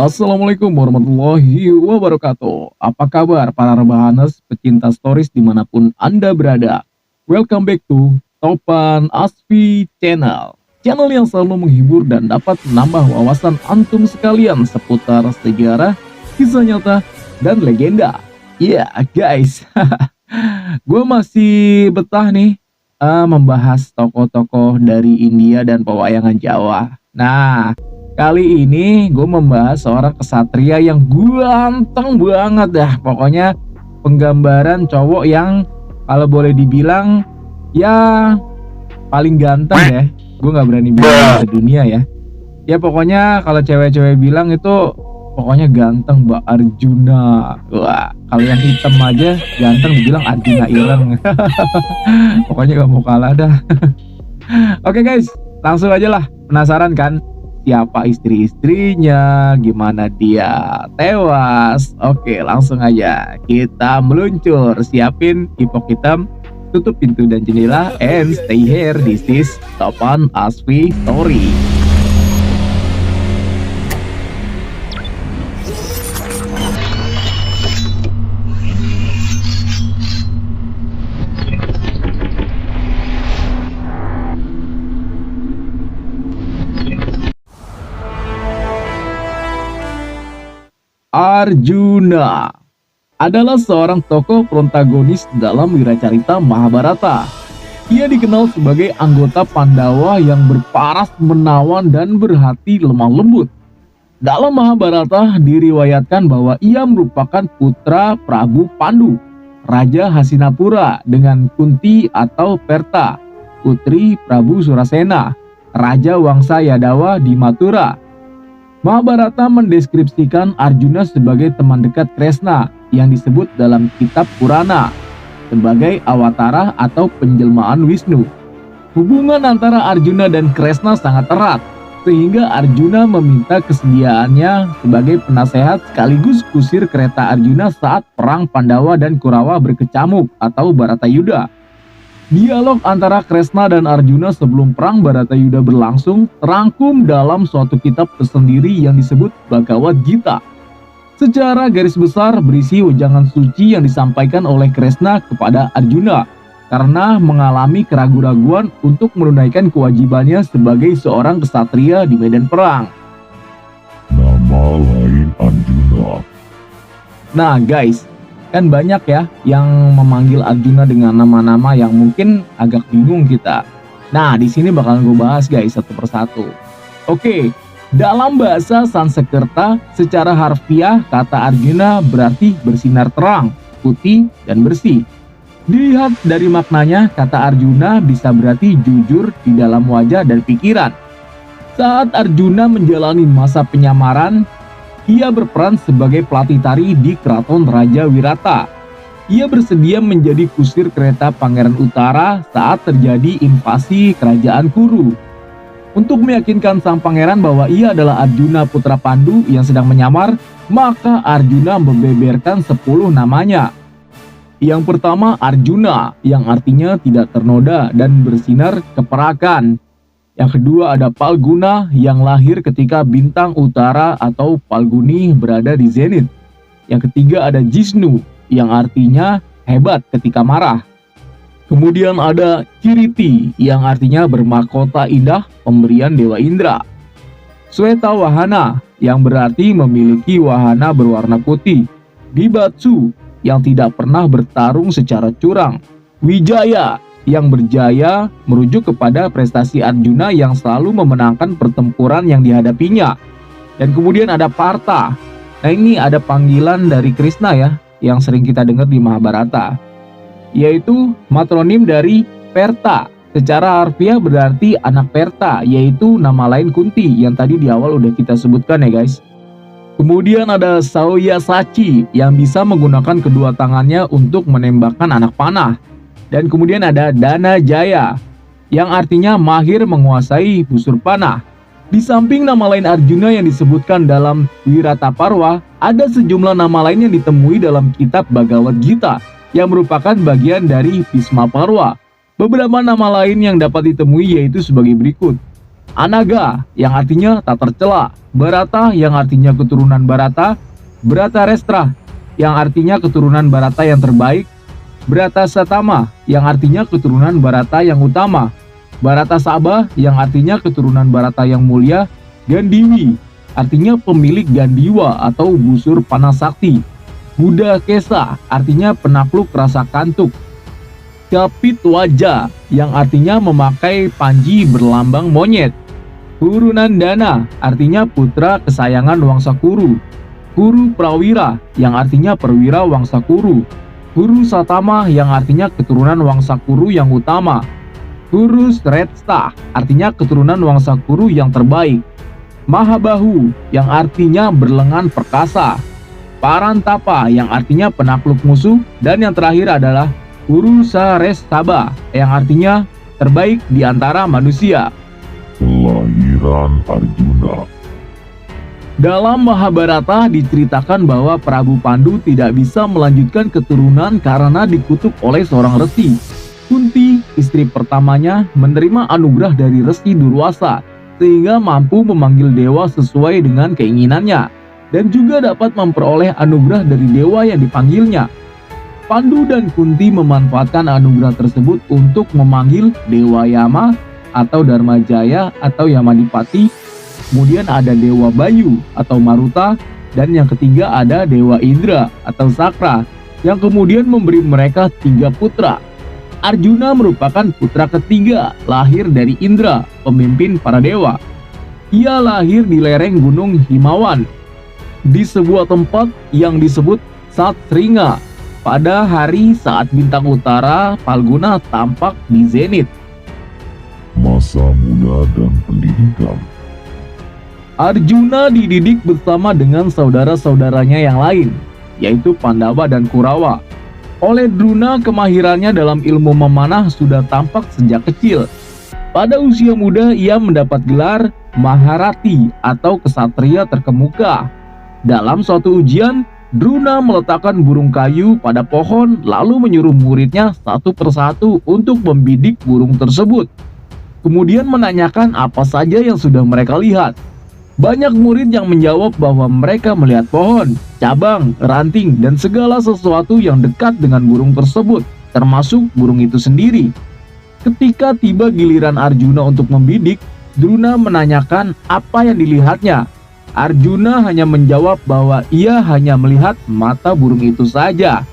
Assalamualaikum warahmatullahi wabarakatuh. Apa kabar para rebahaners pecinta stories dimanapun Anda berada? Welcome back to Topan Asfi Channel. Channel yang selalu menghibur dan dapat menambah wawasan antum sekalian seputar sejarah, kisah nyata, dan legenda. Ya guys, gue masih betah nih membahas tokoh-tokoh dari India dan pewayangan Jawa. Nah, kali ini gue membahas seorang kesatria yang ganteng banget dah. Pokoknya penggambaran cowok yang kalau boleh dibilang ya paling ganteng ya. Gue nggak berani bilang sedunia ya. Ya pokoknya kalau cewek-cewek bilang itu pokoknya ganteng Mbak Arjuna. Wah, kalau yang hitam aja ganteng dibilang Arjuna ireng. Pokoknya gak mau kalah dah. Oke guys, langsung aja lah. Penasaran kan? Siapa istri-istrinya, gimana dia tewas. Oke, langsung aja kita meluncur. Siapin kipok hitam, tutup pintu dan jendela, and stay here. This is Topan Asfi Story. Arjuna adalah seorang tokoh protagonis dalam wiracarita Mahabharata. Ia dikenal sebagai anggota Pandawa yang berparas menawan dan berhati lemah lembut. Dalam Mahabharata diriwayatkan bahwa ia merupakan putra Prabu Pandu, Raja Hastinapura, dengan Kunti atau Perta, putri Prabu Surasena, Raja Wangsa Yadawa di Mathura. Mahabharata mendeskripsikan Arjuna sebagai teman dekat Kresna yang disebut dalam kitab Purana sebagai awatara atau penjelmaan Wisnu. Hubungan antara Arjuna dan Kresna sangat erat, sehingga Arjuna meminta kesediaannya sebagai penasehat sekaligus kusir kereta Arjuna saat perang Pandawa dan Kurawa berkecamuk atau Baratayuda. Dialog antara Kresna dan Arjuna sebelum perang Baratayuda berlangsung terangkum dalam suatu kitab tersendiri yang disebut Bhagavad Gita. Secara garis besar berisi ujangan suci yang disampaikan oleh Kresna kepada Arjuna karena mengalami keraguan-raguan untuk menunaikan kewajibannya sebagai seorang kesatria di medan perang. Nama lain Arjuna. Nah guys, kan banyak ya yang memanggil Arjuna dengan nama-nama yang mungkin agak bingung kita. Nah, di sini bakalan gue bahas guys satu persatu. Oke, dalam bahasa Sanskerta secara harfiah kata Arjuna berarti bersinar terang, putih, dan bersih. Dilihat dari maknanya, kata Arjuna bisa berarti jujur di dalam wajah dan pikiran. Saat Arjuna menjalani masa penyamaran, ia berperan sebagai pelatih tari di keraton Raja Wirata. Ia bersedia menjadi kusir kereta Pangeran Utara saat terjadi invasi kerajaan Kuru. Untuk meyakinkan sang pangeran bahwa ia adalah Arjuna putra Pandu yang sedang menyamar, maka Arjuna membeberkan 10 namanya. Yang pertama Arjuna, yang artinya tidak ternoda dan bersinar keperakan. Yang kedua ada Palguna yang lahir ketika bintang utara atau Palguni berada di zenit. Yang ketiga ada Jisnu yang artinya hebat ketika marah. Kemudian ada Kiriti yang artinya bermahkota indah pemberian Dewa Indra. Sweta Wahana yang berarti memiliki wahana berwarna putih. Bibatsu yang tidak pernah bertarung secara curang. Wijaya yang berjaya merujuk kepada prestasi Arjuna yang selalu memenangkan pertempuran yang dihadapinya. Dan kemudian ada Partha. Nah ini ada panggilan dari Krishna ya, yang sering kita dengar di Mahabharata, yaitu matronim dari Perta. Secara harfiah berarti anak Perta, yaitu nama lain Kunti yang tadi di awal udah kita sebutkan ya guys. Kemudian ada Sauyasachi yang bisa menggunakan kedua tangannya untuk menembakkan anak panah. Dan kemudian ada Dana Jaya yang artinya mahir menguasai busur panah. Di samping nama lain Arjuna yang disebutkan dalam Wirataparwa, ada sejumlah nama lain yang ditemui dalam kitab Bhagavad Gita yang merupakan bagian dari Bhisma Parwa. Beberapa nama lain yang dapat ditemui yaitu sebagai berikut. Anaga yang artinya tak tercela, Barata yang artinya keturunan Barata, Bratarestra yang artinya keturunan Barata yang terbaik, Bratasatama yang artinya keturunan Barata yang utama, Baratasaba yang artinya keturunan Barata yang mulia, Gandiwi artinya pemilik Gandiwa atau busur panas sakti, Budakesa artinya penakluk rasa kantuk, Kapitwaja yang artinya memakai panji berlambang monyet, Kurunandana artinya putra kesayangan Wangsa Kuru, Kuru Prawira yang artinya perwira Wangsa Kuru, Kuru Satama yang artinya keturunan Wangsa Kuru yang utama, Kuru Sretsta artinya keturunan Wangsa Kuru yang terbaik, Mahabahu yang artinya berlengan perkasa, Parantapa yang artinya penakluk musuh, dan yang terakhir adalah Purusaresthaba yang artinya terbaik di antara manusia. Kelahiran Arjuna. Dalam Mahabharata diceritakan bahwa Prabu Pandu tidak bisa melanjutkan keturunan karena dikutuk oleh seorang resi. Kunti, istri pertamanya, menerima anugerah dari Resi Durwasa sehingga mampu memanggil dewa sesuai dengan keinginannya dan juga dapat memperoleh anugerah dari dewa yang dipanggilnya. Pandu dan Kunti memanfaatkan anugerah tersebut untuk memanggil Dewa Yama atau Dharmajaya atau Yamadipati, kemudian ada Dewa Bayu atau Maruta, dan yang ketiga ada Dewa Indra atau Sakra yang kemudian memberi mereka 3 putra. Arjuna merupakan putra ketiga, lahir dari Indra, pemimpin para dewa. Ia lahir di lereng Gunung Himawan, di sebuah tempat yang disebut Satsringa, pada hari saat bintang utara Falguna tampak di zenit. Masa muda dan pendidikan. Arjuna dididik bersama dengan saudara-saudaranya yang lain, yaitu Pandawa dan Kurawa. Oleh Druna, kemahirannya dalam ilmu memanah sudah tampak sejak kecil. Pada usia muda, ia mendapat gelar Maharati atau kesatria terkemuka. Dalam suatu ujian, Druna meletakkan burung kayu pada pohon lalu menyuruh muridnya satu persatu untuk membidik burung tersebut. Kemudian menanyakan apa saja yang sudah mereka lihat. Banyak murid yang menjawab bahwa mereka melihat pohon, cabang, ranting, dan segala sesuatu yang dekat dengan burung tersebut, termasuk burung itu sendiri. Ketika tiba giliran Arjuna untuk membidik, Druna menanyakan apa yang dilihatnya. Arjuna hanya menjawab bahwa ia hanya melihat mata burung itu saja,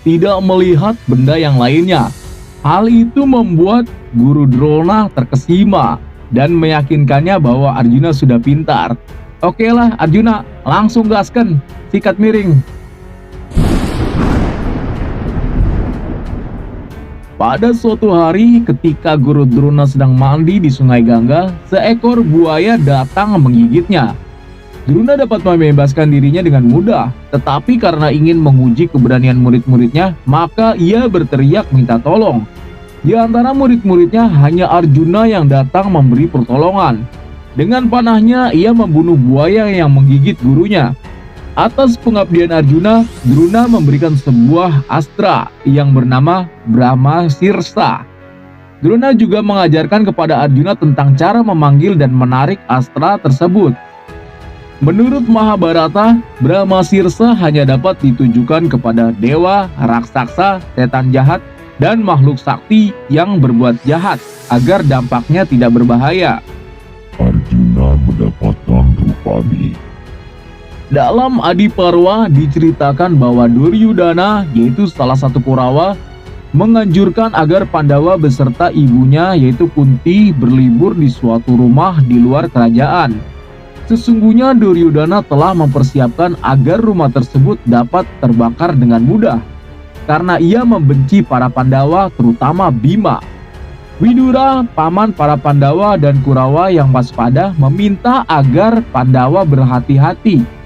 tidak melihat benda yang lainnya. Hal itu membuat Guru Drona terkesima dan meyakinkannya bahwa Arjuna sudah pintar. Oke lah Arjuna, langsung gaskan, sikat miring. Pada suatu hari ketika Guru Drona sedang mandi di Sungai Gangga, seekor buaya datang menggigitnya. Drona dapat membebaskan dirinya dengan mudah, tetapi karena ingin menguji keberanian murid-muridnya, maka ia berteriak minta tolong. Di antara murid-muridnya hanya Arjuna yang datang memberi pertolongan. Dengan panahnya ia membunuh buaya yang menggigit gurunya. Atas pengabdian Arjuna, Druna memberikan sebuah astra yang bernama Brahma Sirsa. Druna juga mengajarkan kepada Arjuna tentang cara memanggil dan menarik astra tersebut. Menurut Mahabharata, Brahma Sirsa hanya dapat ditujukan kepada dewa, raksasa, setan jahat, dan makhluk sakti yang berbuat jahat agar dampaknya tidak berbahaya. Arjuna mendapatkan Drupadi. Dalam Adiparwa diceritakan bahwa Duryudana, yaitu salah satu Kurawa, menganjurkan agar Pandawa beserta ibunya yaitu Kunti berlibur di suatu rumah di luar kerajaan. Sesungguhnya Duryudana telah mempersiapkan agar rumah tersebut dapat terbakar dengan mudah, karena ia membenci para Pandawa terutama Bima. Widura, paman para Pandawa dan Kurawa yang waspada, meminta agar Pandawa berhati-hati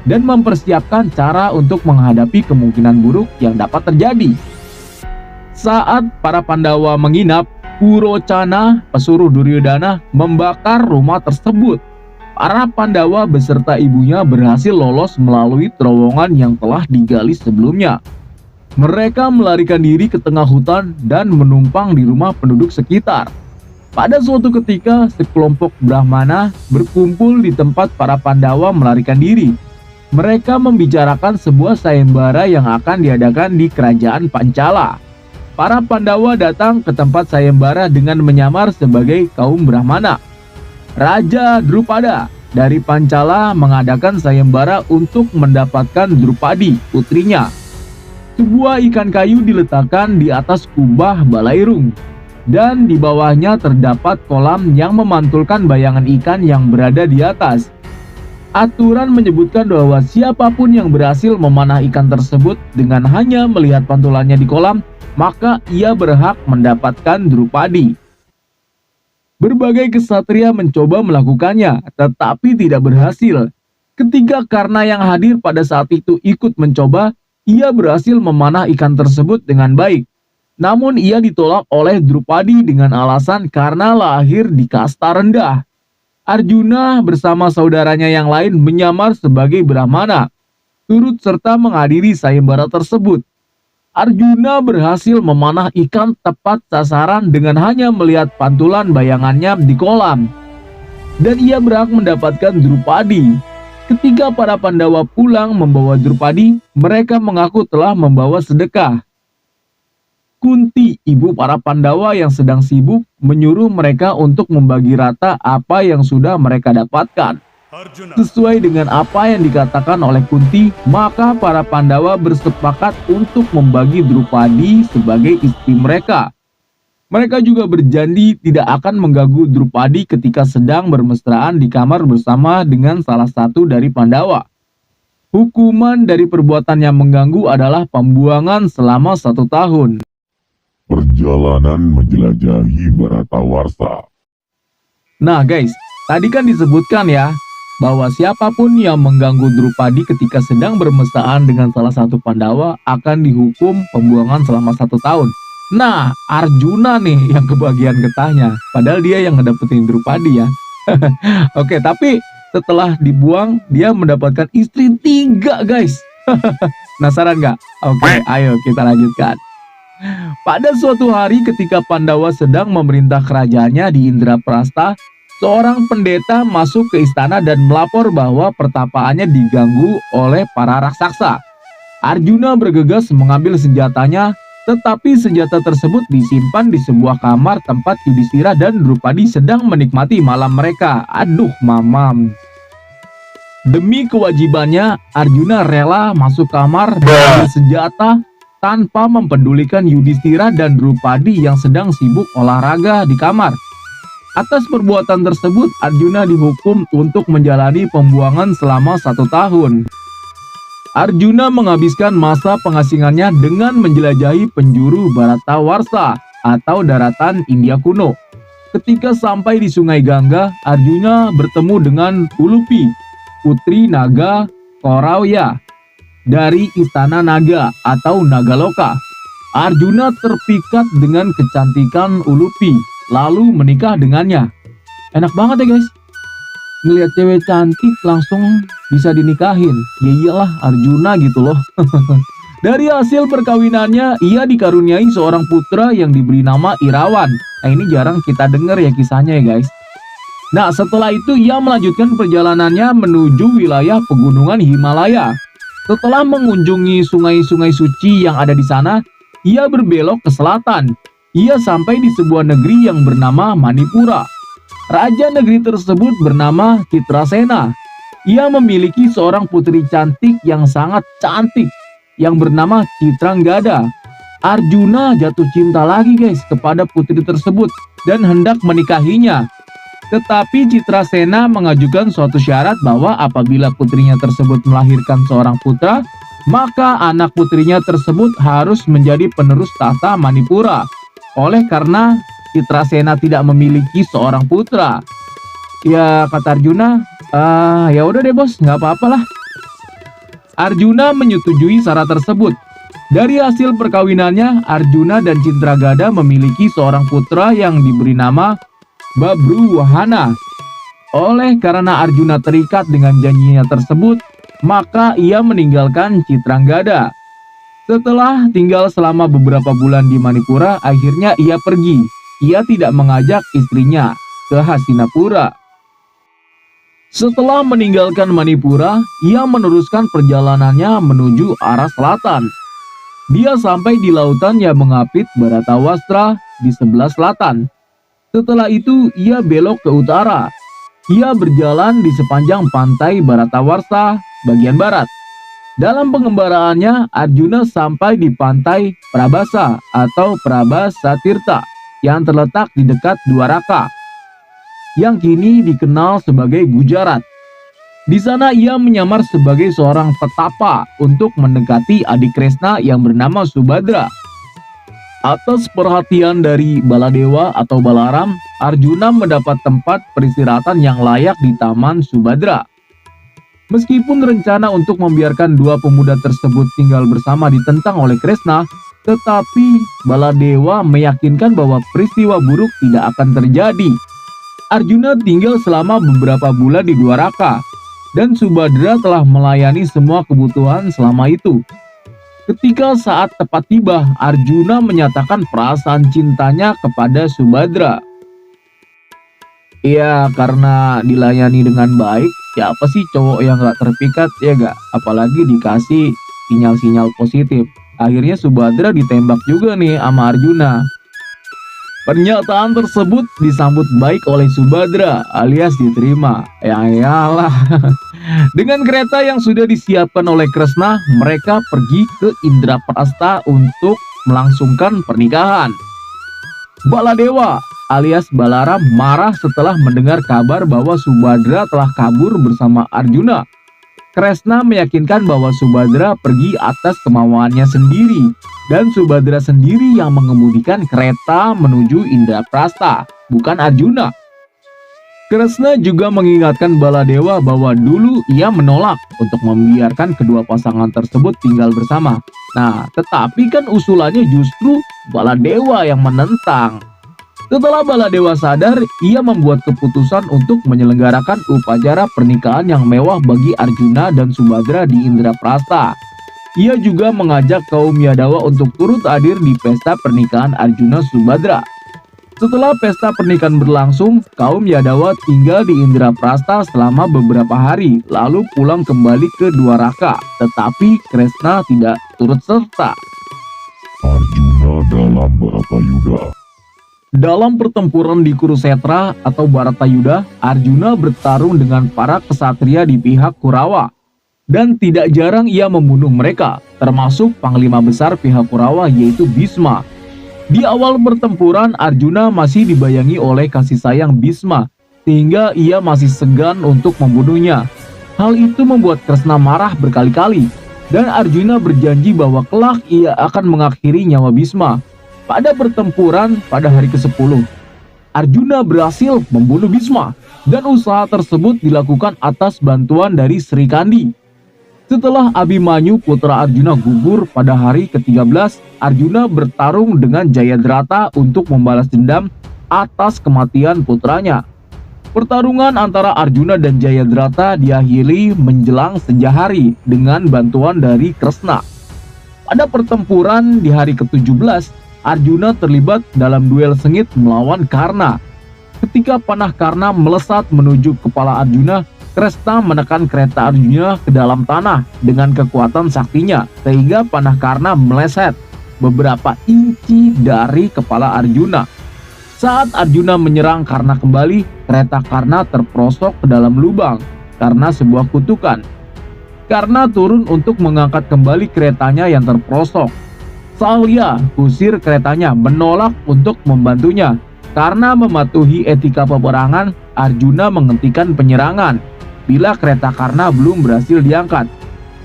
dan mempersiapkan cara untuk menghadapi kemungkinan buruk yang dapat terjadi. Saat para Pandawa menginap, Purocana, pesuruh Duryudana, membakar rumah tersebut. Para Pandawa beserta ibunya berhasil lolos melalui terowongan yang telah digali sebelumnya. Mereka melarikan diri ke tengah hutan dan menumpang di rumah penduduk sekitar. Pada suatu ketika, sekelompok Brahmana berkumpul di tempat para Pandawa melarikan diri. Mereka membicarakan sebuah sayembara yang akan diadakan di kerajaan Pancala. Para Pandawa datang ke tempat sayembara dengan menyamar sebagai kaum Brahmana. Raja Drupada dari Pancala mengadakan sayembara untuk mendapatkan Drupadi, putrinya. Sebuah ikan kayu diletakkan di atas kubah balairung, dan di bawahnya terdapat kolam yang memantulkan bayangan ikan yang berada di atas. Aturan menyebutkan bahwa siapapun yang berhasil memanah ikan tersebut dengan hanya melihat pantulannya di kolam, maka ia berhak mendapatkan Drupadi. Berbagai kesatria mencoba melakukannya, tetapi tidak berhasil. Ketiga karena yang hadir pada saat itu ikut mencoba, ia berhasil memanah ikan tersebut dengan baik. Namun ia ditolak oleh Drupadi dengan alasan karena lahir di kasta rendah. Arjuna bersama saudaranya yang lain menyamar sebagai Brahmana, turut serta menghadiri sayembara tersebut. Arjuna berhasil memanah ikan tepat sasaran dengan hanya melihat pantulan bayangannya di kolam. Dan ia berhak mendapatkan Drupadi. Ketika para Pandawa pulang membawa Drupadi, mereka mengaku telah membawa sedekah. Kunti, ibu para Pandawa yang sedang sibuk, menyuruh mereka untuk membagi rata apa yang sudah mereka dapatkan. Sesuai dengan apa yang dikatakan oleh Kunti, maka para Pandawa bersepakat untuk membagi Drupadi sebagai istri mereka. Mereka juga berjanji tidak akan mengganggu Drupadi ketika sedang bermesraan di kamar bersama dengan salah satu dari Pandawa. Hukuman dari perbuatan yang mengganggu adalah pembuangan selama 1 tahun. Perjalanan menjelajahi Bharatawarsha. Nah guys, tadi kan disebutkan ya, bahwa siapapun yang mengganggu Drupadi ketika sedang bermesraan dengan salah satu Pandawa akan dihukum pembuangan selama 1 tahun. Nah, Arjuna nih yang kebagian getahnya, padahal dia yang ngedapetin Drupadi ya. Oke, tapi setelah dibuang, dia mendapatkan istri 3 guys. Penasaran nggak? Oke, ayo kita lanjutkan. Pada suatu hari ketika Pandawa sedang memerintah kerajaannya di Indraprastha, seorang pendeta masuk ke istana dan melapor bahwa pertapaannya diganggu oleh para raksasa. Arjuna bergegas mengambil senjatanya, tetapi senjata tersebut disimpan di sebuah kamar tempat Yudhistira dan Drupadi sedang menikmati malam mereka. Aduh mamam. Demi kewajibannya, Arjuna rela masuk kamar dengan senjata tanpa mempedulikan Yudhistira dan Drupadi yang sedang sibuk olahraga di kamar. Atas perbuatan tersebut, Arjuna dihukum untuk menjalani pembuangan selama 1 tahun. Arjuna menghabiskan masa pengasingannya dengan menjelajahi penjuru Bharatawarsha atau daratan India kuno. Ketika sampai di Sungai Gangga, Arjuna bertemu dengan Ulupi, putri naga Kauraya dari istana naga atau Nagaloka. Arjuna terpikat dengan kecantikan Ulupi, lalu menikah dengannya. Enak banget ya guys, ngelihat cewek cantik langsung bisa dinikahin. Ya iyalah Arjuna gitu loh. Dari hasil perkawinannya, ia dikaruniai seorang putra yang diberi nama Irawan. Nah ini jarang kita dengar ya kisahnya ya guys. Nah setelah itu ia melanjutkan perjalanannya menuju wilayah pegunungan Himalaya. Setelah mengunjungi sungai-sungai suci yang ada di sana, ia berbelok ke selatan. Ia sampai di sebuah negeri yang bernama Manipura. Raja negeri tersebut bernama Citrasena. Ia memiliki seorang putri cantik yang sangat cantik yang bernama Citrangada. Arjuna jatuh cinta lagi guys kepada putri tersebut dan hendak menikahinya. Tetapi Citrasena mengajukan suatu syarat bahwa apabila putrinya tersebut melahirkan seorang putra, maka anak putrinya tersebut harus menjadi penerus tahta Manipura. Oleh karena Citrasena tidak memiliki seorang putra, ya kata Arjuna, ya udah deh bos, nggak apa-apa lah. Arjuna menyetujui syarat tersebut. Dari hasil perkawinannya, Arjuna dan Citragada memiliki seorang putra yang diberi nama Babruwahana. Oleh karena Arjuna terikat dengan janjinya tersebut, maka ia meninggalkan Citrangada. Setelah tinggal selama beberapa bulan di Manipura, akhirnya ia pergi. ia tidak mengajak istrinya ke Hastinapura. Setelah meninggalkan Manipura, ia meneruskan perjalanannya menuju arah selatan. Dia sampai di lautan yang mengapit Bharatawastra di sebelah selatan. Setelah itu, ia belok ke utara. Ia berjalan di sepanjang pantai Bharatawarsha bagian barat. Dalam pengembaraannya, Arjuna sampai di pantai Prabhasa atau Prabhasatirtha yang terletak di dekat Dwaraka, yang kini dikenal sebagai Gujarat. Di sana ia menyamar sebagai seorang petapa untuk mendekati adik Kresna yang bernama Subhadra. Atas perhatian dari Baladewa atau Balaram, Arjuna mendapat tempat peristirahatan yang layak di Taman Subhadra. Meskipun rencana untuk membiarkan dua pemuda tersebut tinggal bersama ditentang oleh Kresna, tetapi Baladewa meyakinkan bahwa peristiwa buruk tidak akan terjadi. Arjuna tinggal selama beberapa bulan di Dwaraka, dan Subhadra telah melayani semua kebutuhan selama itu. Ketika saat tepat tiba, Arjuna menyatakan perasaan cintanya kepada Subhadra. Iya, karena dilayani dengan baik, siapa sih cowok yang gak terpikat, ya gak? Apalagi dikasih sinyal-sinyal positif. Akhirnya Subhadra ditembak juga nih sama Arjuna. Pernyataan tersebut disambut baik oleh Subhadra alias diterima. Ya iyalah. Dengan kereta yang sudah disiapkan oleh Kresna, mereka pergi ke Indraprastha untuk melangsungkan pernikahan. Baladewa alias Balaram marah setelah mendengar kabar bahwa Subhadra telah kabur bersama Arjuna. Kresna meyakinkan bahwa Subhadra pergi atas kemauannya sendiri, dan Subhadra sendiri yang mengemudikan kereta menuju Indraprastha, bukan Arjuna. Kresna juga mengingatkan Baladewa bahwa dulu ia menolak untuk membiarkan kedua pasangan tersebut tinggal bersama. Nah, tetapi kan usulannya justru Baladewa yang menentang. Setelah Baladewa sadar, ia membuat keputusan untuk menyelenggarakan upacara pernikahan yang mewah bagi Arjuna dan Subhadra di Indraprastha. Ia juga mengajak kaum Yadawa untuk turut hadir di pesta pernikahan Arjuna Subhadra. Setelah pesta pernikahan berlangsung, kaum Yadawa tinggal di Indraprastha selama beberapa hari, lalu pulang kembali ke Dwaraka, tetapi Kresna tidak turut serta. Arjuna dalam Bharatayuda. Dalam pertempuran di Kurusetra atau Bharatayuda, Arjuna bertarung dengan para kesatria di pihak Kurawa, dan tidak jarang ia membunuh mereka, termasuk panglima besar pihak Kurawa yaitu Bhisma. Di awal pertempuran, Arjuna masih dibayangi oleh kasih sayang Bhisma, sehingga ia masih segan untuk membunuhnya. Hal itu membuat Kresna marah berkali-kali, dan Arjuna berjanji bahwa kelak ia akan mengakhiri nyawa Bhisma. Pada pertempuran pada hari ke-10, Arjuna berhasil membunuh Bhisma, dan usaha tersebut dilakukan atas bantuan dari Sri Kandi. Setelah Abhimanyu putra Arjuna gugur pada hari ke-13, Arjuna bertarung dengan Jayadrata untuk membalas dendam atas kematian putranya. Pertarungan antara Arjuna dan Jayadrata diakhiri menjelang senja hari dengan bantuan dari Kresna. Pada pertempuran di hari ke-17, Arjuna terlibat dalam duel sengit melawan Karna. Ketika panah Karna melesat menuju kepala Arjuna, Kresna menekan kereta Arjuna ke dalam tanah dengan kekuatan saktinya, sehingga panah Karna meleset beberapa inci dari kepala Arjuna. Saat Arjuna menyerang Karna kembali, kereta Karna terperosok ke dalam lubang karena sebuah kutukan. Karna turun untuk mengangkat kembali keretanya yang terperosok. Salya, kusir keretanya, menolak untuk membantunya. Karena mematuhi etika peperangan, Arjuna menghentikan penyerangan bila kereta Karna belum berhasil diangkat.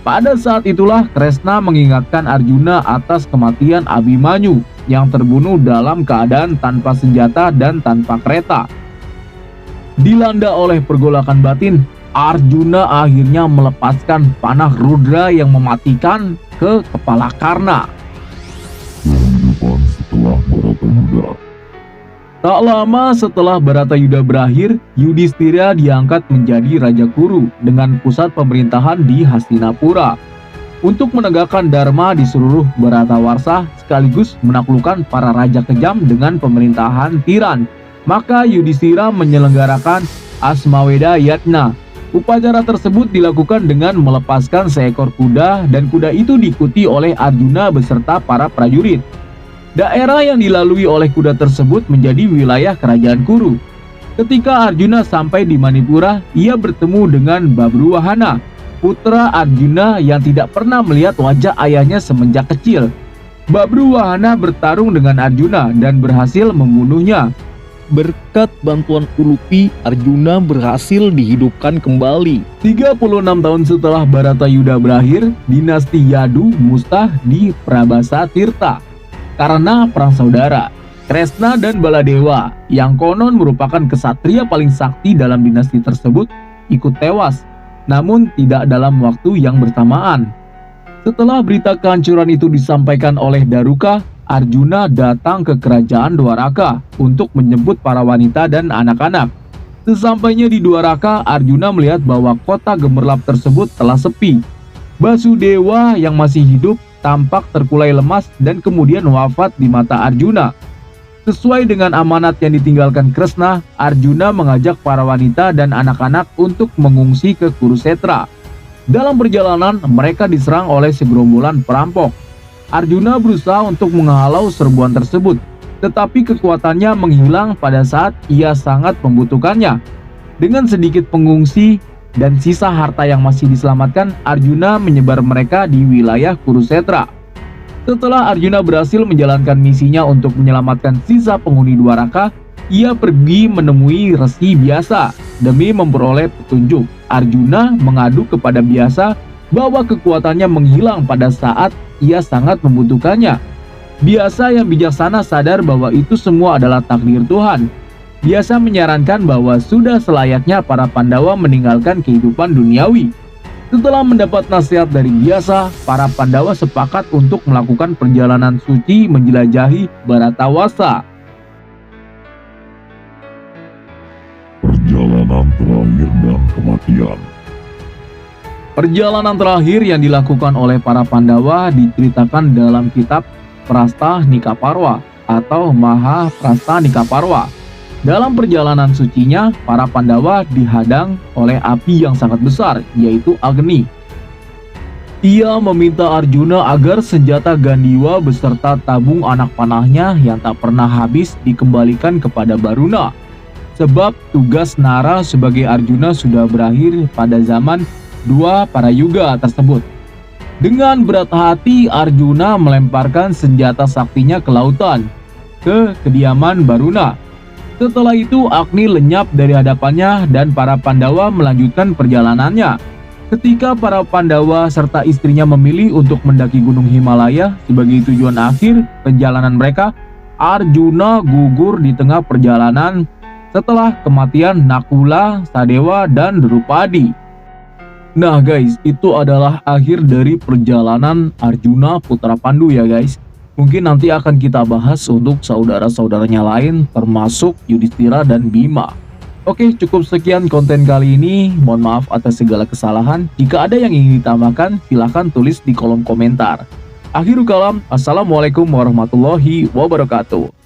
Pada saat itulah Kresna mengingatkan Arjuna atas kematian Abhimanyu yang terbunuh dalam keadaan tanpa senjata dan tanpa kereta. Dilanda oleh pergolakan batin, Arjuna akhirnya melepaskan panah Rudra yang mematikan ke kepala Karna. Kehidupan setelah Bharatayuda. Tak lama setelah Bharatayuda berakhir, Yudhistira diangkat menjadi Raja Kuru dengan pusat pemerintahan di Hastinapura. untuk menegakkan dharma di seluruh Bharatawarsha sekaligus menaklukkan para raja kejam dengan pemerintahan tiran. Maka Yudhishthira menyelenggarakan Asmaweda Yatna. Upacara tersebut dilakukan dengan melepaskan seekor kuda dan kuda itu diikuti oleh Arjuna beserta para prajurit. Daerah yang dilalui oleh kuda tersebut menjadi wilayah kerajaan Kuru. Ketika Arjuna sampai di Manipura, ia bertemu dengan Babruwahana, putra Arjuna yang tidak pernah melihat wajah ayahnya semenjak kecil. Babruwahana bertarung dengan Arjuna dan berhasil membunuhnya. Berkat bantuan Ulupi, Arjuna berhasil dihidupkan kembali. 36 tahun setelah Bharatayuda berakhir, dinasti Yadu musnah di Prabhasa Tirta karena perang saudara. Kresna dan Baladewa yang konon merupakan kesatria paling sakti dalam dinasti tersebut ikut tewas, namun tidak dalam waktu yang bersamaan. Setelah berita kehancuran itu disampaikan oleh Daruka, Arjuna datang ke kerajaan Dwaraka untuk menjemput para wanita dan anak-anak. Sesampainya di Dwaraka, Arjuna melihat bahwa kota gemerlap tersebut telah sepi. Basudewa yang masih hidup tampak terkulai lemas dan kemudian wafat di mata Arjuna. Sesuai dengan amanat yang ditinggalkan Kresna, Arjuna mengajak para wanita dan anak-anak untuk mengungsi ke Kurusetra. Dalam perjalanan, mereka diserang oleh segerombolan perampok. Arjuna berusaha untuk menghalau serbuan tersebut, tetapi kekuatannya menghilang pada saat ia sangat membutuhkannya. Dengan sedikit pengungsi dan sisa harta yang masih diselamatkan, Arjuna menyebar mereka di wilayah Kurusetra. Setelah Arjuna berhasil menjalankan misinya untuk menyelamatkan sisa penghuni Dwaraka, ia pergi menemui Resi Biasa demi memperoleh petunjuk. Arjuna mengadu kepada Biasa bahwa kekuatannya menghilang pada saat ia sangat membutuhkannya. Biasa yang bijaksana sadar bahwa itu semua adalah takdir Tuhan. Biasa menyarankan bahwa sudah selayaknya para Pandawa meninggalkan kehidupan duniawi. Setelah mendapat nasihat dari Biasa, para Pandawa sepakat untuk melakukan perjalanan suci menjelajahi Bharatawarsha. Perjalanan terakhir dan kematian. Perjalanan terakhir yang dilakukan oleh para Pandawa diceritakan dalam kitab Prastha Nikaparwa atau Maha Prastha Nikaparwa. Dalam perjalanan sucinya, para Pandawa dihadang oleh api yang sangat besar, yaitu Agni. Ia meminta Arjuna agar senjata Gandiwa beserta tabung anak panahnya yang tak pernah habis dikembalikan kepada Baruna. Sebab tugas Nara sebagai Arjuna sudah berakhir pada zaman dua para yuga tersebut. Dengan berat hati, Arjuna melemparkan senjata saktinya ke lautan, ke kediaman Baruna. Setelah itu Agni lenyap dari hadapannya dan para Pandawa melanjutkan perjalanannya. Ketika para Pandawa serta istrinya memilih untuk mendaki Gunung Himalaya sebagai tujuan akhir perjalanan mereka, Arjuna gugur di tengah perjalanan setelah kematian Nakula, Sadewa, dan Drupadi. Nah guys, itu adalah akhir dari perjalanan Arjuna putra Pandu ya guys. Mungkin nanti akan kita bahas untuk saudara-saudaranya lain termasuk Yudhishthira dan Bima. Oke, cukup sekian konten kali ini. Mohon maaf atas segala kesalahan. Jika ada yang ingin ditambahkan, silahkan tulis di kolom komentar. Akhirul kalam, assalamualaikum warahmatullahi wabarakatuh.